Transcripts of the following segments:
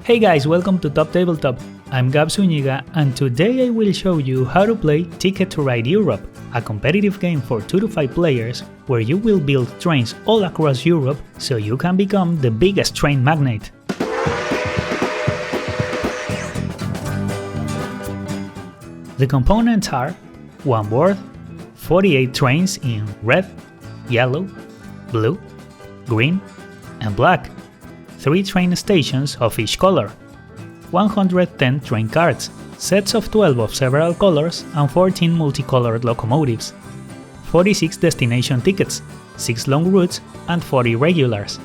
Hey guys, welcome to Top Tabletop. I'm Gab Zuniga, and today I will show you how to play Ticket to Ride Europe, a competitive game for 2 to 5 players where you will build trains all across Europe so you can become the biggest train magnate. The components are 1 board, 48 trains in red, yellow, blue, green, and black, 3 train stations of each color, 110 train cards, sets of 12 of several colors and 14 multicolored locomotives, 46 destination tickets, 6 long routes and 40 regulars,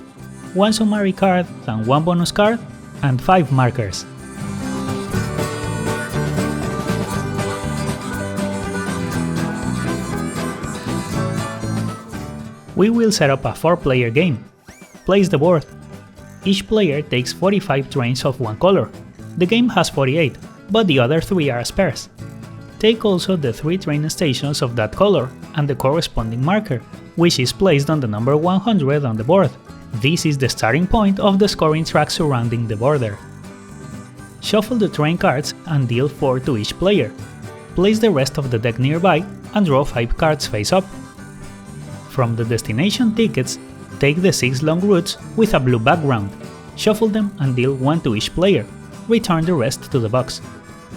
1 summary card and 1 bonus card, and 5 markers. We will set up a 4-player game. Place the board. Each player takes 45 trains of one color. The game has 48, but the other 3 are spares. Take also the 3 train stations of that color and the corresponding marker, which is placed on the number 100 on the board. This is the starting point of the scoring track surrounding the border. Shuffle the train cards and deal 4 to each player. Place the rest of the deck nearby and draw 5 cards face up. From the destination tickets, take the 6 long routes with a blue background, shuffle them and deal 1 to each player, return the rest to the box.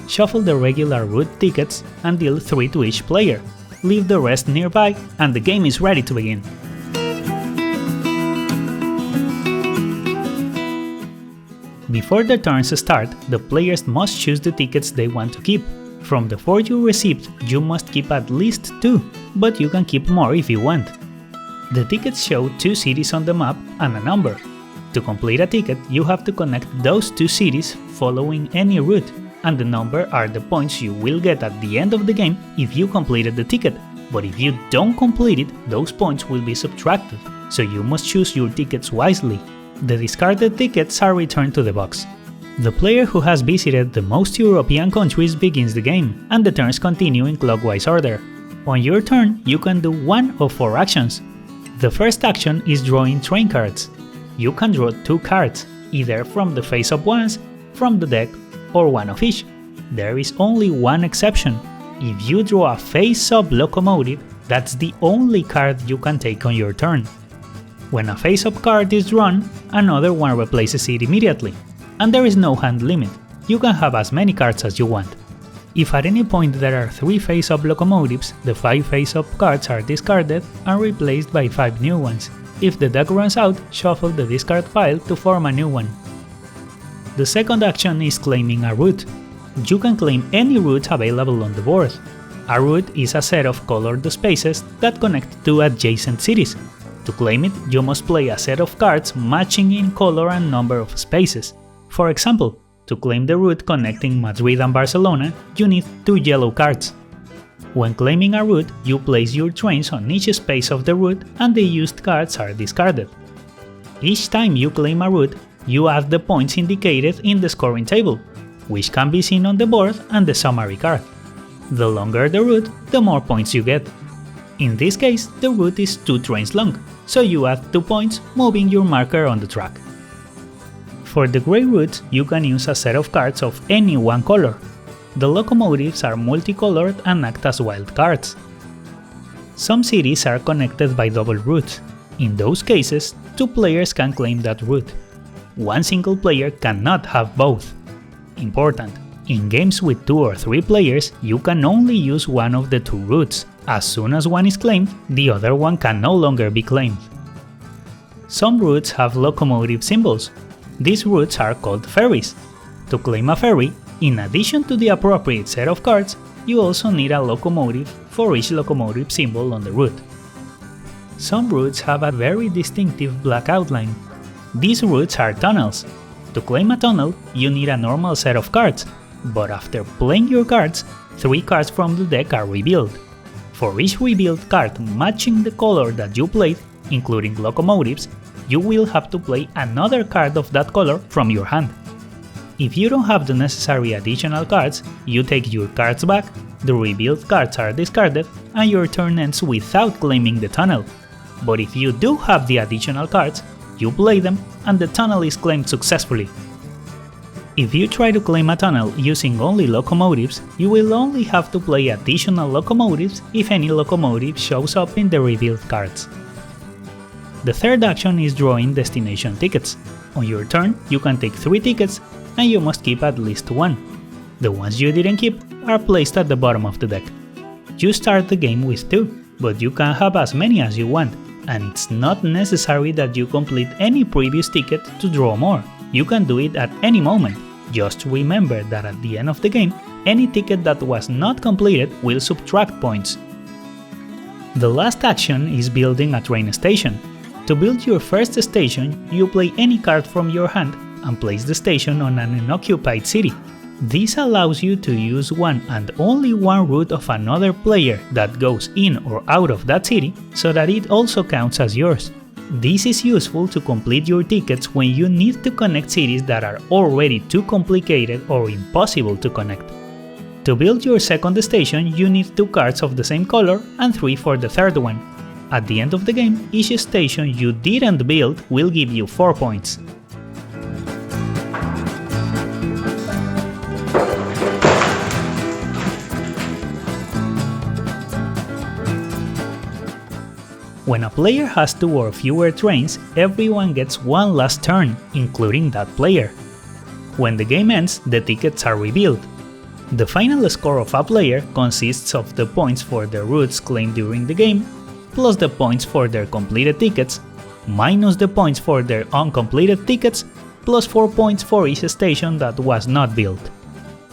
Shuffle the regular route tickets and deal 3 to each player, leave the rest nearby and the game is ready to begin. Before the turns start, the players must choose the tickets they want to keep. From the 4 you received, you must keep at least 2, but you can keep more if you want. The tickets show 2 cities on the map and a number. To complete a ticket, you have to connect those 2 cities following any route, and the number are the points you will get at the end of the game if you completed the ticket, but if you don't complete it, those points will be subtracted, so you must choose your tickets wisely. The discarded tickets are returned to the box. The player who has visited the most European countries begins the game, and the turns continue in clockwise order. On your turn, you can do 1 of 4 actions. The first action is drawing train cards. You can draw 2 cards, either from the face-up ones, from the deck, or 1 of each. There is only one exception. If you draw a face-up locomotive, that's the only card you can take on your turn. When a face-up card is drawn, another one replaces it immediately. And there is no hand limit. You can have as many cards as you want. If at any point there are 3 face-up locomotives, the 5 face-up cards are discarded and replaced by 5 new ones. If the deck runs out, shuffle the discard pile to form a new one. The second action is claiming a route. You can claim any route available on the board. A route is a set of colored spaces that connect 2 adjacent cities. To claim it, you must play a set of cards matching in color and number of spaces. For example, to claim the route connecting Madrid and Barcelona, you need 2 yellow cards. When claiming a route, you place your trains on each space of the route and the used cards are discarded. Each time you claim a route, you add the points indicated in the scoring table, which can be seen on the board and the summary card. The longer the route, the more points you get. In this case, the route is 2 trains long, so you add 2 points moving your marker on the track. For the grey route, you can use a set of cards of any one color. The locomotives are multicolored and act as wild cards. Some cities are connected by double routes. In those cases, 2 players can claim that route. One single player cannot have both. Important: in games with 2 or 3 players, you can only use one of the 2 routes. As soon as one is claimed, the other one can no longer be claimed. Some routes have locomotive symbols. These routes are called ferries. To claim a ferry, in addition to the appropriate set of cards, you also need a locomotive for each locomotive symbol on the route. Some routes have a very distinctive black outline. These routes are tunnels. To claim a tunnel, you need a normal set of cards, but after playing your cards, 3 cards from the deck are revealed. For each revealed card matching the color that you played, including locomotives, you will have to play another card of that color from your hand. If you don't have the necessary additional cards, you take your cards back, the revealed cards are discarded, and your turn ends without claiming the tunnel. But if you do have the additional cards, you play them and the tunnel is claimed successfully. If you try to claim a tunnel using only locomotives, you will only have to play additional locomotives if any locomotive shows up in the revealed cards. The third action is drawing destination tickets. On your turn, you can take 3 tickets and you must keep at least 1. The ones you didn't keep are placed at the bottom of the deck. You start the game with 2, but you can have as many as you want, and it's not necessary that you complete any previous ticket to draw more. You can do it at any moment. Just remember that at the end of the game, any ticket that was not completed will subtract points. The last action is building a train station. To build your first station, you play any card from your hand and place the station on an unoccupied city. This allows you to use one and only one route of another player that goes in or out of that city, so that it also counts as yours. This is useful to complete your tickets when you need to connect cities that are already too complicated or impossible to connect. To build your second station, you need 2 cards of the same color and 3 for the third one. At the end of the game, each station you didn't build will give you 4 points. When a player has 2 or fewer trains, everyone gets one last turn, including that player. When the game ends, the tickets are revealed. The final score of a player consists of the points for the routes claimed during the game, plus the points for their completed tickets, minus the points for their uncompleted tickets, plus 4 points for each station that was not built.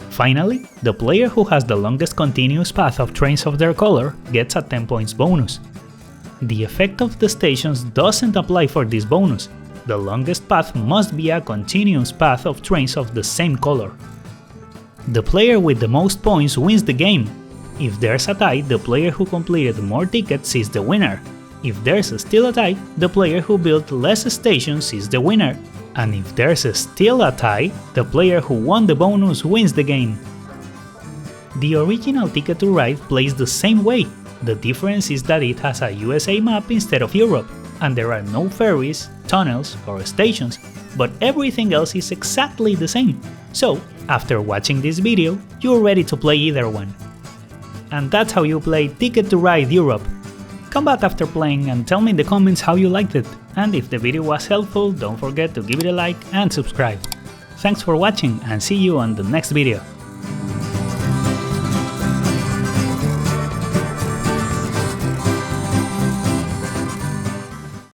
Finally, the player who has the longest continuous path of trains of their color gets a 10 points bonus. The effect of the stations doesn't apply for this bonus. The longest path must be a continuous path of trains of the same color. The player with the most points wins the game. If there's a tie, the player who completed more tickets is the winner. If there's still a tie, the player who built less stations is the winner. And if there's still a tie, the player who won the bonus wins the game. The original Ticket to Ride plays the same way. The difference is that it has a USA map instead of Europe, and there are no ferries, tunnels, or stations, but everything else is exactly the same. So, after watching this video, you're ready to play either one. And that's how you play Ticket to Ride Europe. Come back after playing and tell me in the comments how you liked it, and if the video was helpful, don't forget to give it a like and subscribe. Thanks for watching and see you on the next video.